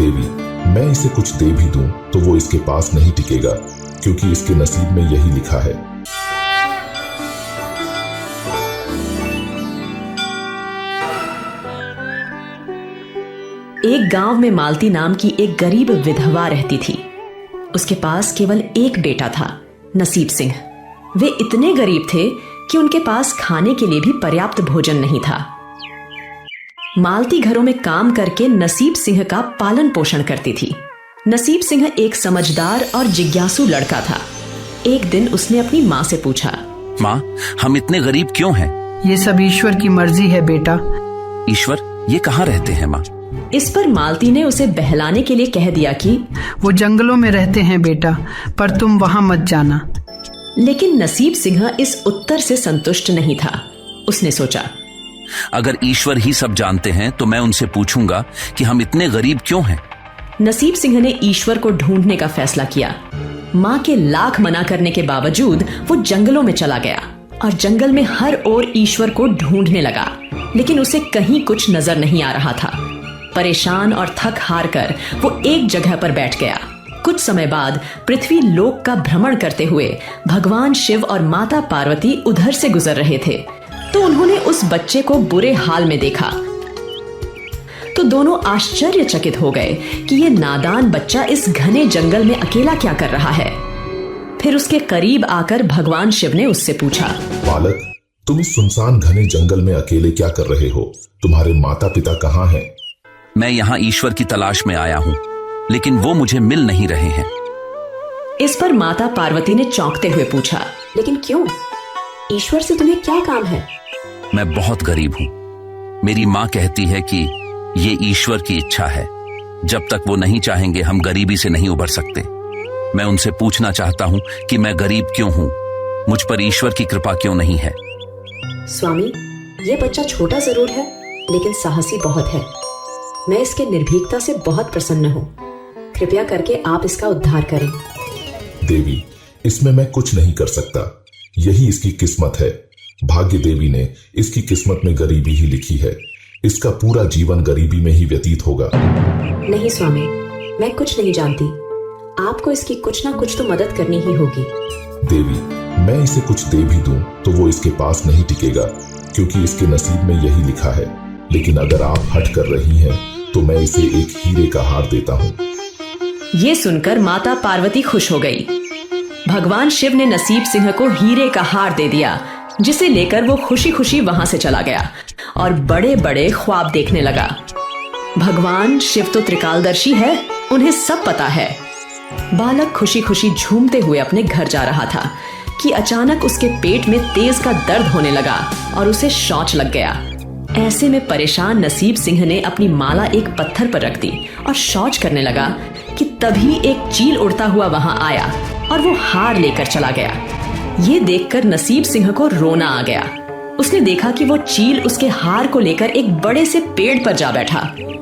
देवी, मैं इसे कुछ दे भी दूं तो वो इसके पास नहीं टिकेगा, क्योंकि इसके नसीब में यही लिखा है। एक गांव में मालती नाम की एक गरीब विधवा रहती थी। उसके पास केवल एक बेटा था, नसीब सिंह। वे इतने गरीब थे कि उनके पास खाने के लिए भी पर्याप्त भोजन नहीं था। मालती घरों में काम करके नसीब सिंह का पालन पोषण करती थी। नसीब सिंह एक समझदार और जिज्ञासु लड़का था। एक दिन उसने अपनी माँ से पूछा, माँ, हम इतने गरीब क्यों हैं? ये सब ईश्वर की मर्जी है बेटा। ईश्वर, ये कहाँ रहते हैं माँ? इस पर मालती ने उसे बहलाने के लिए कह दिया कि वो जंगलों में रहते हैं बेटा, पर तुम वहाँ मत जाना। लेकिन नसीब सिंह इस उत्तर से संतुष्ट नहीं था। उसने सोचा, अगर ईश्वर ही सब जानते हैं तो मैं उनसे पूछूंगा कि हम इतने गरीब क्यों हैं। नसीब सिंह ने ईश्वर को ढूंढने का फैसला किया। माँ के लाख मना करने के बावजूद वो जंगलों में चला गया और जंगल में हर ओर ईश्वर को ढूंढने लगा, लेकिन उसे कहीं कुछ नजर नहीं आ रहा था। परेशान और थक हार कर वो एक जगह पर बैठ गया। कुछ समय बाद पृथ्वी लोक का भ्रमण करते हुए भगवान शिव और माता पार्वती उधर से गुजर रहे थे, तो उन्होंने उस बच्चे को बुरे हाल में देखा। तो दोनों आश्चर्यचकित हो गए कि ये नादान बच्चा इस घने जंगल में अकेला क्या कर रहा है। फिर उसके करीब आकर भगवान शिव ने उससे पूछा, बालक, तुम इस सुनसान घने जंगल में अकेले क्या कर रहे हो? तुम्हारे माता पिता कहाँ हैं? मैं यहाँ ईश्वर की तलाश में आया हूँ, लेकिन वो मुझे मिल नहीं रहे हैं। इस पर माता पार्वती ने चौंकते हुए पूछा, लेकिन क्यों? ईश्वर से तुम्हें क्या काम है? मैं बहुत गरीब हूँ। मेरी माँ कहती है कि ये ईश्वर की इच्छा है। जब तक वो नहीं चाहेंगे हम गरीबी से नहीं उबर सकते। मैं उनसे पूछना चाहता हूँ कि मैं गरीब क्यों हूँ, मुझ पर ईश्वर की कृपा क्यों नहीं है। स्वामी, ये बच्चा छोटा जरूर है, लेकिन साहसी बहुत है। मैं इसके निर्भीकता से बहुत प्रसन्न हूँ। कृपया करके आप इसका उद्धार करें। देवी, इसमें मैं कुछ नहीं कर सकता। यही इसकी किस्मत है। भाग्य देवी ने इसकी किस्मत में गरीबी ही लिखी है। इसका पूरा जीवन गरीबी में ही व्यतीत होगा। नहीं स्वामी, मैं कुछ नहीं जानती। आपको इसकी कुछ ना कुछ तो मदद करनी ही होगी। देवी, मैं इसे कुछ दे भी दूं तो वो इसके पास नहीं टिकेगा, क्योंकि इसके नसीब में यही लिखा है। लेकिन अगर आप हट कर रही हैं तो मैं इसे एक हीरे का हार देता हूँ। ये सुनकर माता पार्वती खुश हो गई। भगवान शिव ने नसीब सिंह को हीरे का हार दे दिया, जिसे लेकर वो खुशी खुशी वहां से चला गया और बड़े बड़े ख्वाब देखने लगा। भगवान शिव तो त्रिकालदर्शी है, उन्हें सब पता है। बालक खुशी खुशी झूमते हुए अपने घर जा रहा था कि अचानक उसके पेट में तेज का दर्द होने लगा और उसे शौच लग गया। ऐसे में परेशान नसीब सिंह ने अपनी माला एक पत्थर पर रख दी और शौच करने लगा कि तभी एक चील उड़ता हुआ वहां आया और वो हार लेकर चला गया। ये देखकर नसीब सिंह को रोना आ गया। उसने देखा कि वो चील उसके हार को लेकर एक बड़े से पेड़ पर जा बैठा,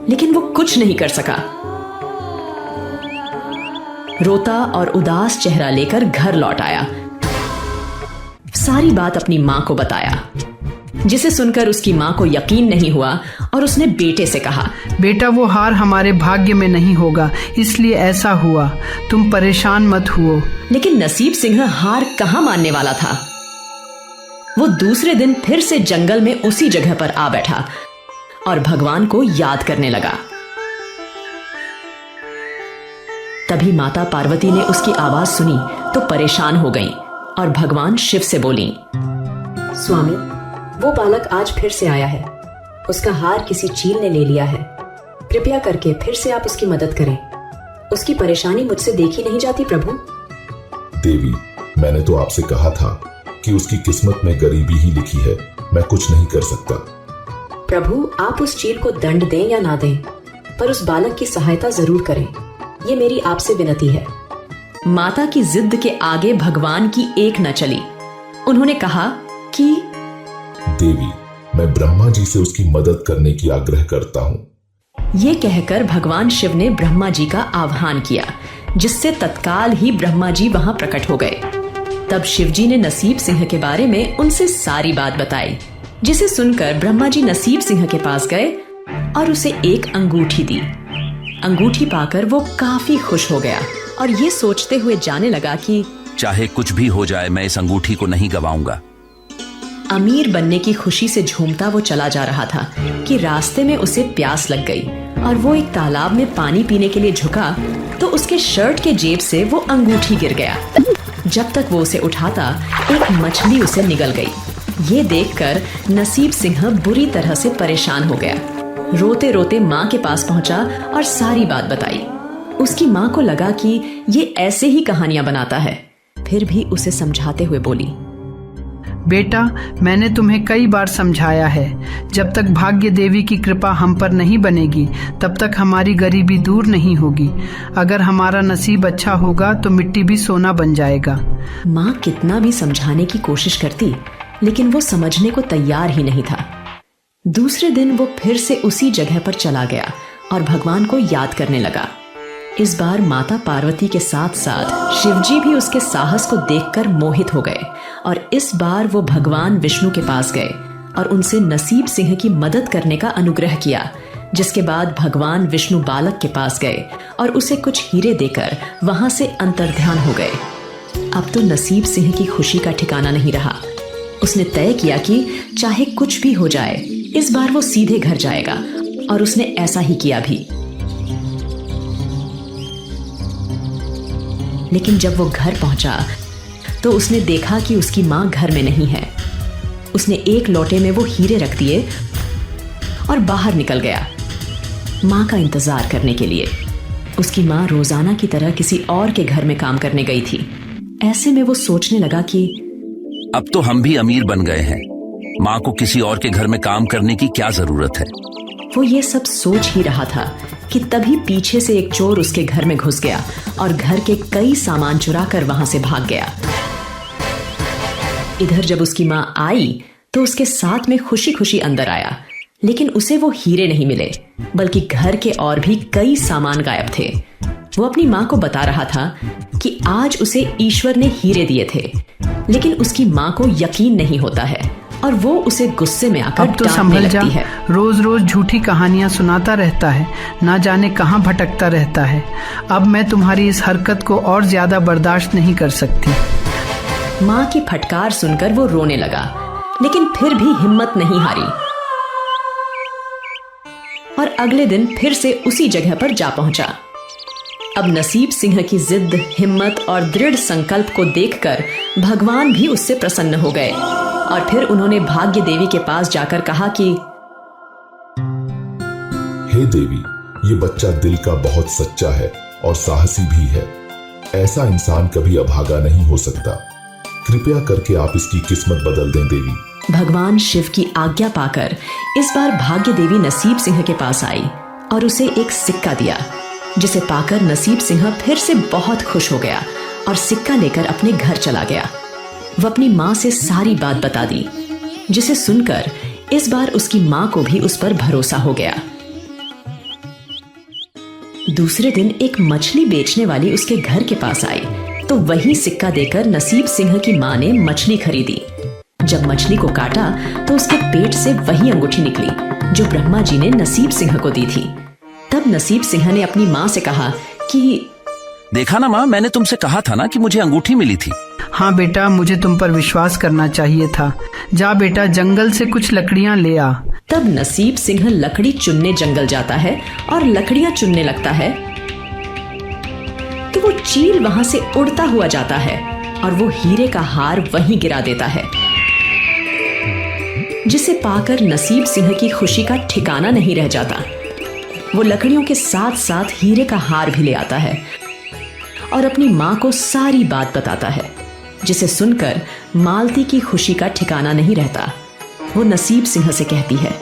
लेकिन वो कुछ नहीं कर सका। रोता और उदास चेहरा लेकर घर लौट आया। सारी बात अपनी माँ को बताया, जिसे सुनकर उसकी माँ को यकीन नहीं हुआ और उसने बेटे से कहा, बेटा, वो हार हमारे भाग्य में नहीं होगा, इसलिए ऐसा हुआ। तुम परेशान मत हुओ। लेकिन नसीब सिंह हार कहाँ मानने वाला था। वो दूसरे दिन फिर से जंगल में उसी जगह पर आ बैठा और भगवान को याद करने लगा। तभी माता पार्वती ने उसकी आवाज सुनी तो परेशान हो गईं और भगवान शिव से बोली, स्वामी, वो बालक आज फिर से आया है। उसका हार किसी चील ने ले लिया है। कृपया करके फिर से आप उसकी मदद करें। उसकी परेशानी मुझसे देखी नहीं जाती प्रभु। देवी, मैंने तो आपसे कहा था कि उसकी किस्मत में गरीबी ही लिखी है। मैं कुछ नहीं कर सकता। प्रभु, आप उस चील को दंड दें या ना दें, पर उस बालक की सहायता जरूर करें। ये मेरी आपसे विनती है। माता की जिद के आगे भगवान की एक न चली। उन्होंने कहा कि देवी, मैं ब्रह्मा जी से उसकी मदद करने की आग्रह करता हूँ। ये कहकर भगवान शिव ने ब्रह्मा जी का आह्वान किया, जिससे तत्काल ही ब्रह्मा जी वहां प्रकट हो गए। तब शिव जी ने नसीब सिंह के बारे में उनसे सारी बात बताई, जिसे सुनकर ब्रह्मा जी नसीब सिंह के पास गए और उसे एक अंगूठी दी। अंगूठी पाकर वो काफी खुश हो गया और ये सोचते हुए जाने लगा कि चाहे कुछ भी हो जाए मैं इस अंगूठी को नहीं गवाऊंगा। अमीर बनने की खुशी से झूमता वो चला जा रहा था कि रास्ते में उसे प्यास लग गई और वो एक तालाब में पानी पीने के लिए झुका तो उसके शर्ट के जेब से वो अंगूठी गिर गया। जब तक वो उसे उठाता एक मछली उसे निगल गई। ये देखकर नसीब सिंह बुरी तरह से परेशान हो गया। रोते रोते माँ के पास पहुंचा और सारी बात बताई। उसकी माँ को लगा कि ये ऐसे ही कहानियां बनाता है, फिर भी उसे समझाते हुए बोली, बेटा, मैंने तुम्हें कई बार समझाया है, जब तक भाग्य देवी की कृपा हम पर नहीं बनेगी तब तक हमारी गरीबी दूर नहीं होगी। अगर हमारा नसीब अच्छा होगा तो मिट्टी भी सोना बन जाएगा। माँ कितना भी समझाने की कोशिश करती लेकिन वो समझने को तैयार ही नहीं था। दूसरे दिन वो फिर से उसी जगह पर चला गया और भगवान को याद करने लगा। इस बार माता पार्वती के साथ साथ शिवजी भी उसके साहस को देखकर मोहित हो गए और इस बार वो भगवान विष्णु के पास गए और उनसे नसीब सिंह की मदद करने का अनुग्रह किया। जिसके बाद भगवान विष्णु बालक के पास गए और उसे कुछ हीरे देकर वहां से अंतर्ध्यान हो गए। अब तो नसीब सिंह की खुशी का ठिकाना नहीं रहा। उसने तय किया कि चाहे कुछ भी हो जाए इस बार वो सीधे घर जाएगा और उसने ऐसा ही किया भी। लेकिन जब वो घर पहुंचा तो उसने देखा कि उसकी मां घर में नहीं है। उसने एक लोटे में वो हीरे रख दिए और बाहर निकल गया मां का इंतजार करने के लिए। उसकी मां रोजाना की तरह किसी और के घर में काम करने गई थी। ऐसे में वो सोचने लगा कि अब तो हम भी अमीर बन गए हैं, माँ को किसी और के घर में काम करने की क्या जरूरत है। वो ये सब सोच ही रहा था कि तभी पीछे से एक चोर उसके घर में घुस गया और घर के कई सामान चुरा कर वहां से भाग गया। इधर जब उसकी मां आई तो उसके साथ में खुशी खुशी अंदर आया, लेकिन उसे वो हीरे नहीं मिले बल्कि घर के और भी कई सामान गायब थे। वो अपनी मां को बता रहा था कि आज उसे ईश्वर ने हीरे दिए थे, लेकिन उसकी मां को यकीन नहीं होता है और वो उसे गुस्से में आकर अब तो संभल जा, रोज रोज झूठी कहानियां सुनाता रहता है, ना जाने कहां भटकता रहता है। अब मैं तुम्हारी इस हरकत को और ज्यादा बर्दाश्त नहीं कर सकती। माँ की फटकार सुनकर वो रोने लगा, लेकिन फिर भी हिम्मत नहीं हारी और अगले दिन फिर से उसी जगह पर जा पहुंचा। अब नसीब सिंह की जिद, हिम्मत और दृढ़ संकल्प को देखकर भगवान भी उससे प्रसन्न हो गए और फिर उन्होंने भाग्य देवी के पास जाकर कहा कि हे देवी, ये बच्चा दिल का बहुत सच्चा है और साहसी भी है। ऐसा इंसान कभी अभागा नहीं हो सकता। कृपया करके आप इसकी किस्मत बदल दें देवी। भगवान शिव की आज्ञा पाकर इस बार भाग्य देवी नसीब सिंह के पास आई और उसे एक सिक्का दिया, जिसे पाकर नसीब सिंह फिर से बहुत खुश हो गया और सिक्का लेकर अपने घर चला गया। वह अपनी माँ से सारी बात बता दी, जिसे सुनकर इस बार उसकी माँ को भी उस पर भरोसा हो गया। दूसरे दिन एक मछली बेचने वाली उसके घर के पास आई तो वही सिक्का देकर नसीब सिंह की माँ ने मछली खरीदी। जब मछली को काटा तो उसके पेट से वही अंगूठी निकली जो ब्रह्मा जी ने नसीब सिंह को दी थी। तब नसीब सिंह ने अपनी माँ से कहा कि देखा ना माँ, मैंने तुमसे कहा था ना कि मुझे अंगूठी मिली थी। हाँ बेटा, मुझे तुम पर विश्वास करना चाहिए था। जा बेटा, जंगल से कुछ लकड़ियां ले आ। तब नसीब सिंह लकड़ी चुनने जंगल जाता है और लकड़ियां चुनने लगता है तो वो चील वहां से उड़ता हुआ जाता है और वो हीरे का हार वहीं गिरा देता है, जिसे पाकर नसीब सिंह की खुशी का ठिकाना नहीं रह जाता। वो लकड़ियों के साथ साथ हीरे का हार भी ले आता है और अपनी माँ को सारी बात बताता है, जिसे सुनकर मालती की खुशी का ठिकाना नहीं रहता। वो नसीब सिंह से कहती है,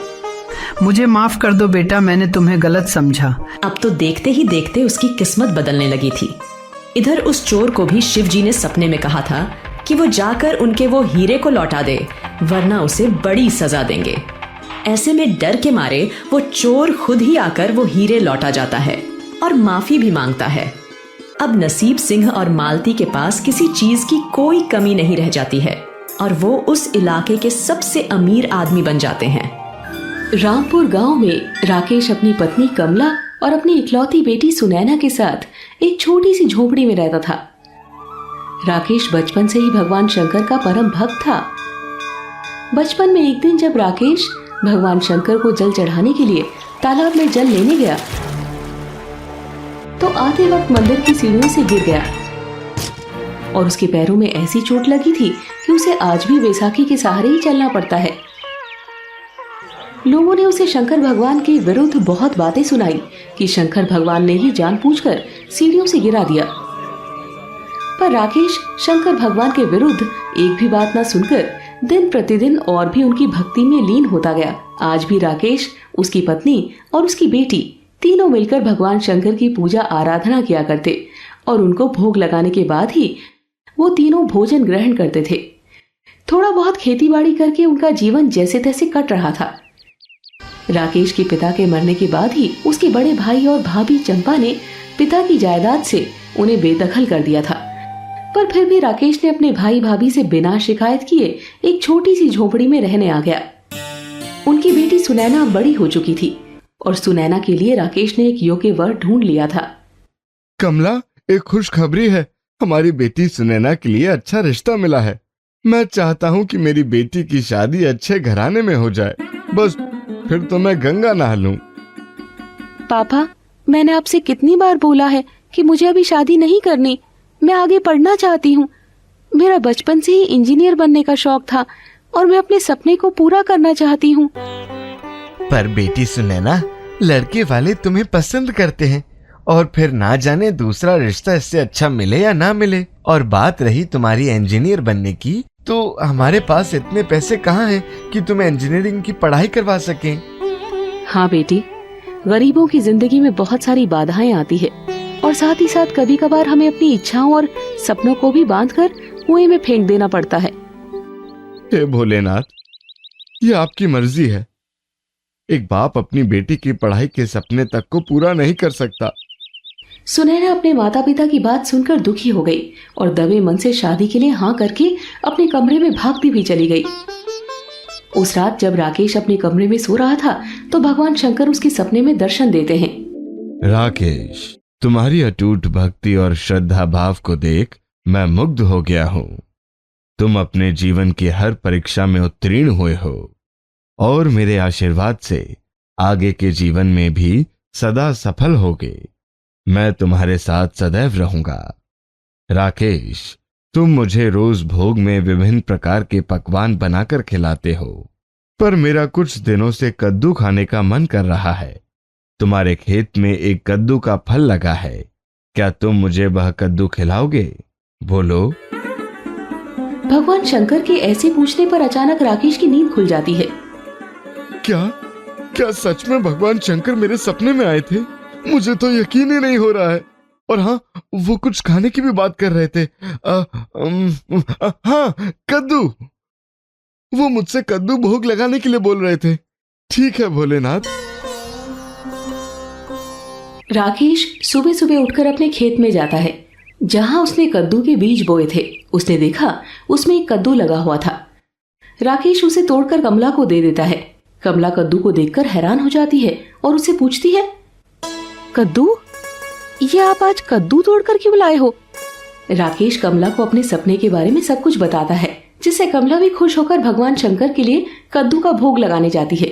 मुझे माफ कर दो बेटा, मैंने तुम्हें गलत समझा। अब तो देखते ही देखते उसकी किस्मत बदलने लगी थी। इधर उस चोर को भी शिव जी ने सपने में कहा था कि वो जाकर उनके वो हीरे को लौटा दे, वरना उसे बड़ी सजा देंगे। ऐसे में डर के मारे वो चोर खुद ही आकर वो हीरे लौटा जाता है और माफी भी मांगता है। अब नसीब सिंह और मालती के पास किसी चीज की कोई कमी नहीं रह जाती है और वो उस इलाके के सबसे अमीर आदमी बन जाते हैं। रामपुर गांव में राकेश अपनी पत्नी कमला और अपनी इकलौती बेटी सुनैना के साथ एक छोटी सी झोपड़ी में रहता था। राकेश बचपन से ही भगवान शंकर का परम भक्त था। बचपन में एक दिन जब राकेश भगवान शंकर को जल चढ़ाने के लिए तालाब में जल लेने गया तो आते वक्त मंदिर की सीढ़ियों से गिर गया और उसके पैरों में ऐसी चोट लगी थी कि उसे आज भी बैसाखी के सहारे ही चलना पड़ता है। लोगों ने उसे शंकर भगवान के विरुद्ध बहुत बातें सुनाई कि शंकर भगवान ने ही जानबूझकर सीढ़ियों से गिरा दिया। पर राकेश शंकर भगवान के विरुद्ध एक भी बात ना सुनकर दिन प्रतिदिन और भी उनकी भक्ति में लीन होता गया। आज भी राकेश, उसकी पत्नी और उसकी बेटी तीनों मिलकर भगवान शंकर की पूजा आराधना किया करते और उनको भोग लगाने के बाद ही वो तीनों भोजन ग्रहण करते थे। थोड़ा बहुत खेतीबाड़ी करके उनका जीवन जैसे तैसे कट रहा था। राकेश के पिता के मरने के बाद ही उसके बड़े भाई और भाभी चंपा ने पिता की जायदाद से उन्हें बेदखल कर दिया था। पर फिर भी राकेश ने अपने भाई भाभी से बिना शिकायत किए एक छोटी सी झोपड़ी में रहने आ गया। उनकी बेटी सुनैना बड़ी हो चुकी थी और सुनैना के लिए राकेश ने एक योग्य वर ढूंढ लिया था। कमला, एक खुशखबरी है। हमारी बेटी सुनैना के लिए अच्छा रिश्ता मिला है। मैं चाहता हूँ कि मेरी बेटी की शादी अच्छे घराने में हो जाए। बस फिर तो मैं गंगा नहा लूं। पापा, मैंने आपसे कितनी बार बोला है कि मुझे अभी शादी नहीं करनी। मैं आगे पढ़ना चाहती हूँ। मेरा बचपन से ही इंजीनियर बनने का शौक था और मैं अपने सपने को पूरा करना चाहती हूँ। पर बेटी सुनैना, लड़के वाले तुम्हें पसंद करते हैं और फिर ना जाने दूसरा रिश्ता इससे अच्छा मिले या ना मिले। और बात रही तुम्हारी इंजीनियर बनने की, तो हमारे पास इतने पैसे कहाँ हैं कि तुम्हें इंजीनियरिंग की पढ़ाई करवा सकें। हाँ बेटी, गरीबों की जिंदगी में बहुत सारी बाधाएं आती है और साथ ही साथ कभी कभार हमें अपनी इच्छाओं और सपनों को भी बांधकर कुएं में फेंक देना पड़ता है। हे भोलेनाथ, ये आपकी मर्जी है। एक बाप अपनी बेटी की पढ़ाई के सपने तक को पूरा नहीं कर सकता। सुनैना अपने माता पिता की बात सुनकर दुखी हो गई और दबे मन से शादी के लिए हाँ करके अपने कमरे में भागती भी चली गई। उस रात जब राकेश अपने कमरे में सो रहा था तो भगवान शंकर उसके सपने में दर्शन देते हैं। राकेश, तुम्हारी अटूट भक्ति और श्रद्धा भाव को देख मैं मुग्ध हो गया हूँ। तुम अपने जीवन की हर परीक्षा में उत्तीर्ण हुए हो और मेरे आशीर्वाद से आगे के जीवन में भी सदा सफल होगे। मैं तुम्हारे साथ सदैव रहूंगा। राकेश, तुम मुझे रोज भोग में विभिन्न प्रकार के पकवान बनाकर खिलाते हो, पर मेरा कुछ दिनों से कद्दू खाने का मन कर रहा है। तुम्हारे खेत में एक कद्दू का फल लगा है, क्या तुम मुझे वह कद्दू खिलाओगे? बोलो। भगवान शंकर के ऐसे पूछने पर अचानक राकेश की नींद खुल जाती है। क्या सच में भगवान शंकर मेरे सपने में आए थे? मुझे तो यकीन ही नहीं हो रहा है। और हाँ, वो कुछ खाने की भी बात कर रहे थे। हाँ, कद्दू। वो मुझसे कद्दू भोग लगाने के लिए बोल रहे थे। ठीक है भोलेनाथ। राकेश सुबह सुबह उठकर अपने खेत में जाता है जहां उसने कद्दू के बीज बोए थे। उसने देखा उसमें एक कद्दू लगा हुआ था। राकेश उसे तोड़कर कमला को दे देता है। कमला कद्दू को देखकर हैरान हो जाती है और उससे पूछती है, कद्दू, ये आप आज कद्दू तोड़कर क्यों लाए हो? राकेश कमला को अपने सपने के बारे में सब कुछ बताता है, जिससे कमला भी खुश होकर भगवान शंकर के लिए कद्दू का भोग लगाने जाती है।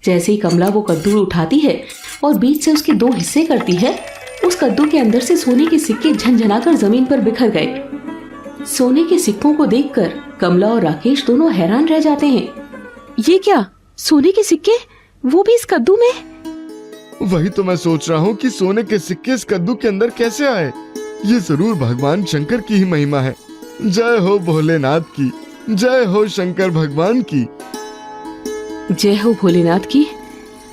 जैसे ही कमला वो कद्दू उठाती है और बीच से उसके दो हिस्से करती है, उस कद्दू के अंदर से सोने के सिक्के झनझनाकर जमीन पर बिखर गए। सोने के सिक्कों को देखकर कमला और राकेश दोनों हैरान रह जाते हैं। ये क्या, सोने के सिक्के, वो भी इस कद्दू में? वही तो मैं सोच रहा हूँ कि सोने के सिक्के इस कद्दू के अंदर कैसे आए। ये जरूर भगवान शंकर की ही महिमा है। जय हो भोलेनाथ की, जय हो शंकर भगवान की। जय हो भोलेनाथ की।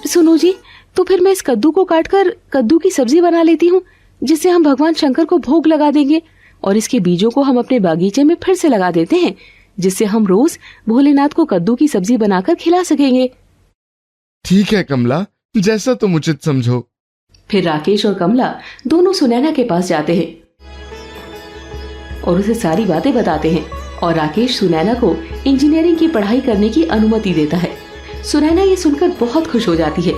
सुनो जी, तो फिर मैं इस कद्दू को काटकर कद्दू की सब्जी बना लेती हूँ, जिससे हम भगवान शंकर को भोग लगा देंगे और इसके बीजों को हम अपने बागीचे में फिर से लगा देते हैं, जिससे हम रोज भोलेनाथ को कद्दू की सब्जी बनाकर खिला सकेंगे। ठीक है कमला, जैसा तुम उचित समझो। फिर राकेश और कमला दोनों सुनैना के पास जाते हैं और उसे सारी बातें बताते हैं और राकेश सुनैना को इंजीनियरिंग की पढ़ाई करने की अनुमति देता है। सुनैना ये सुनकर बहुत खुश हो जाती है।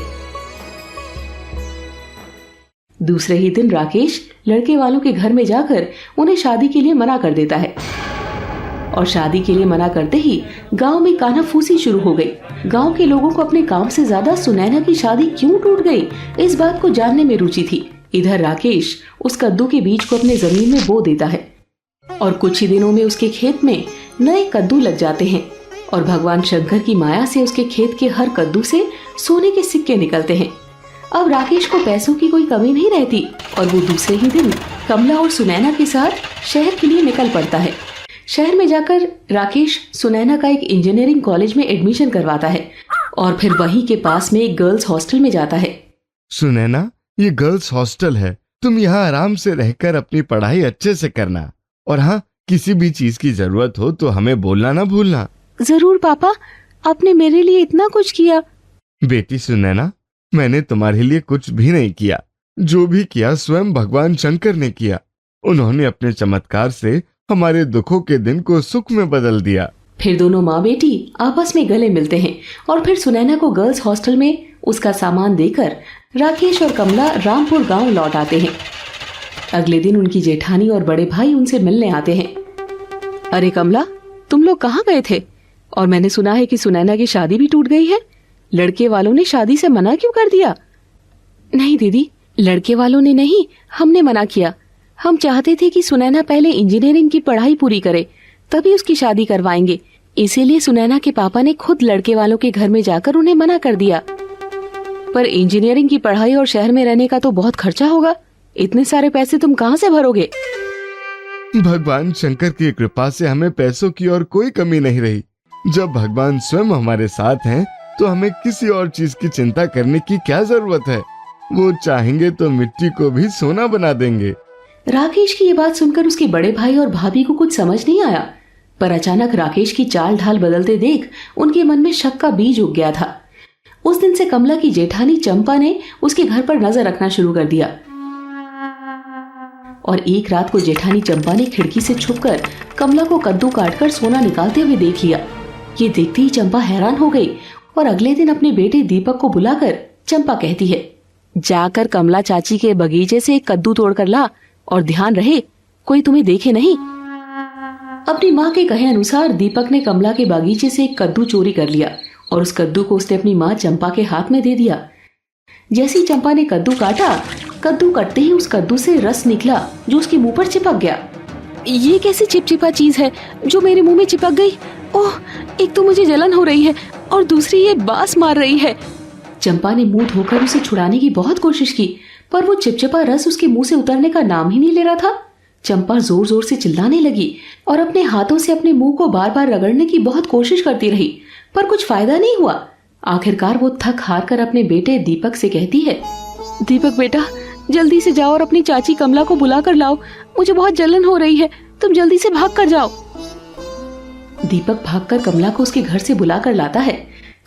दूसरे ही दिन राकेश लड़के वालों के घर में जाकर उन्हें शादी के लिए मना कर देता है और शादी के लिए मना करते ही गांव में कानाफूसी शुरू हो गई। गांव के लोगों को अपने काम से ज्यादा सुनैना की शादी क्यों टूट गई, इस बात को जानने में रुचि थी। इधर राकेश उस कद्दू के बीज को अपने जमीन में बो देता है और कुछ ही दिनों में उसके खेत में नए कद्दू लग जाते हैं और भगवान शंकर की माया से उसके खेत के हर कद्दू से सोने के सिक्के निकलते हैं। अब राकेश को पैसों की कोई कमी नहीं रहती और वो दूसरे ही दिन कमला और सुनैना के साथ शहर के लिए निकल पड़ता है। शहर में जाकर राकेश सुनैना का एक इंजीनियरिंग कॉलेज में एडमिशन करवाता है और फिर वहीं के पास में एक गर्ल्स हॉस्टल में जाता है। सुनैना, ये गर्ल्स हॉस्टल है, तुम यहाँ आराम से रहकर अपनी पढ़ाई अच्छे से करना, और हाँ, किसी भी चीज की जरूरत हो तो हमें बोलना ना भूलना। जरूर पापा, आपने मेरे लिए इतना कुछ किया। बेटी सुनैना, मैंने तुम्हारे लिए कुछ भी नहीं किया, जो भी किया स्वयं भगवान शंकर ने किया। उन्होंने अपने चमत्कार से हमारे दुखों के दिन को सुख में बदल दिया। फिर दोनों माँ बेटी आपस में गले मिलते हैं और फिर सुनैना को गर्ल्स हॉस्टल में उसका सामान देकर राकेश और कमला रामपुर गांव लौट आते हैं। अगले दिन उनकी जेठानी और बड़े भाई उनसे मिलने आते हैं। अरे कमला, तुम लोग कहाँ गए थे? और मैंने सुना है कि सुनैना की शादी भी टूट गई है। लड़के वालों ने शादी से मना क्यों कर दिया? नहीं दीदी, लड़के वालों ने नहीं, हमने मना किया। हम चाहते थे कि सुनैना पहले इंजीनियरिंग की पढ़ाई पूरी करे, तभी उसकी शादी करवाएंगे। इसीलिए सुनैना के पापा ने खुद लड़के वालों के घर में जाकर उन्हें मना कर दिया। पर इंजीनियरिंग की पढ़ाई और शहर में रहने का तो बहुत खर्चा होगा। इतने सारे पैसे तुम कहाँ से भरोगे? भगवान शंकर की कृपा से हमें पैसों की और कोई कमी नहीं रही। जब भगवान स्वयं हमारे साथ हैं, तो हमें किसी और चीज की चिंता करने की क्या जरूरत है। वो चाहेंगे तो मिट्टी को भी सोना बना देंगे। राकेश की ये बात सुनकर उसके बड़े भाई और भाभी को कुछ समझ नहीं आया, पर अचानक राकेश की चाल ढाल बदलते देख उनके मन में शक का बीज उग गया था। उस दिन से कमला की जेठानी चंपा ने उसके घर पर नजर रखना शुरू कर दिया और एक रात को जेठानी चंपा ने खिड़की से छुपकर कमला को कद्दू काटकर सोना निकालते हुए देख लिया। ये देखते ही चंपा हैरान हो गई और अगले दिन अपने बेटे दीपक को बुलाकर चंपा कहती है, जाकर कमला चाची के बगीचे से एक कद्दू तोड़ कर ला और ध्यान रहे कोई तुम्हें देखे नहीं। अपनी माँ के कहे अनुसार दीपक ने कमला के बागीचे से एक कद्दू चोरी कर लिया और उस कद्दू को उसने अपनी माँ चंपा के हाथ में दे दिया। जैसे ही चंपा ने कद्दू काटा, कद्दू कटते ही उस कद्दू से रस निकला जो उसके मुंह पर चिपक गया। ये कैसी चिपचिपा चीज है जो मेरे मुंह में चिपक गई? ओह, एक तो मुझे जलन हो रही है और दूसरी ये बास मार रही है। चंपा ने मुंह धोकर उसे छुड़ाने की बहुत कोशिश की, पर वो चिपचिपा रस उसके मुंह से उतरने का नाम ही नहीं ले रहा था। चंपा जोर जोर से चिल्लाने लगी और अपने हाथों से अपने मुंह को बार बार रगड़ने की बहुत कोशिश करती रही, पर कुछ फायदा नहीं हुआ। आखिरकार वो थक हार कर अपने बेटे दीपक से कहती है, दीपक बेटा, जल्दी से जाओ और अपनी चाची कमला को बुला कर लाओ, मुझे बहुत जलन हो रही है, तुम जल्दी से भाग कर जाओ। दीपक भागकर कमला को उसके घर से बुला कर लाता है।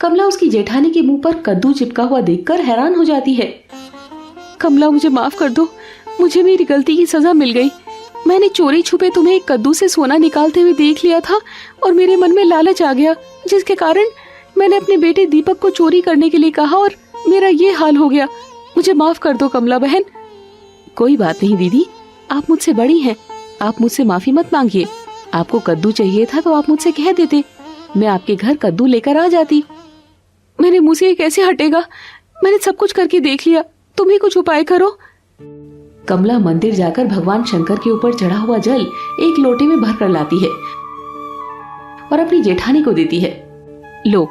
कमला उसकी जेठानी के मुंह पर कद्दू चिपका हुआ देखकर हैरान हो जाती है। कमला, मुझे माफ कर दो, मुझे मेरी गलती की सजा मिल गई। मैंने चोरी छुपे तुम्हें एक कद्दू से सोना निकालते हुए देख लिया था और मेरे मन में लालच आ गया, जिसके कारण मैंने अपने बेटे दीपक को चोरी करने के लिए कहा और मेरा ये हाल हो गया। मुझे माफ कर दो कमला बहन। कोई बात नहीं दीदी, आप मुझसे बड़ी हैं, आप मुझसे माफी मत मांगिए। आपको कद्दू चाहिए था तो आप मुझसे कह देते, मैं आपके घर कद्दू लेकर आ जाती। मेरे मुंह से ये कैसे हटेगा? मैंने सब कुछ करके देख लिया, तुम ही कुछ उपाय करो। कमला मंदिर जाकर भगवान शंकर के ऊपर चढ़ा हुआ जल एक लोटे में भर कर लाती है और अपनी जेठानी को देती है। लो,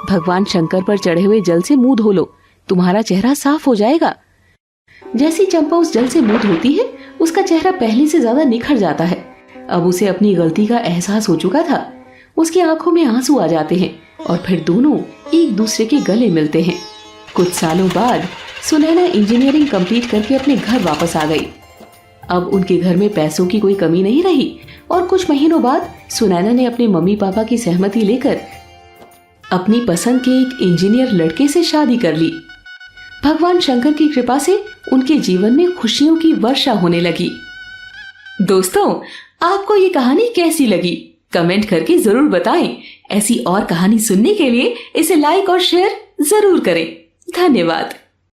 भगवान शंकर पर चढ़े हुए जल से मुंह धो लो, तुम्हारा चेहरा साफ हो जाएगा। जैसी चंपा उस जल से मुंह धोती है, उसका चेहरा पहले से ज्यादा निखर जाता है। अब उसे अपनी गलती का एहसास हो चुका था। उसकी आंखों में आंसू आ जाते हैं और फिर दोनों एक दूसरे के गले मिलते हैं। कुछ सालों बाद सुनैना इंजीनियरिंग कंप्लीट करके अपने घर वापस आ गई। अब उनके घर में पैसों की कोई कमी नहीं रही और कुछ महीनों बाद सुनैना ने अपने मम्मी पापा की सहमति लेकर अपनी पसंद के एक इंजीनियर लड़के से शादी कर ली। भगवान शंकर की कृपा से उनके जीवन में खुशियों की वर्षा होने लगी। दोस्तों, आपको ये कहानी कैसी लगी? कमेंट करके जरूर बताएं। ऐसी और कहानी सुनने के लिए इसे लाइक और शेयर जरूर करें। धन्यवाद।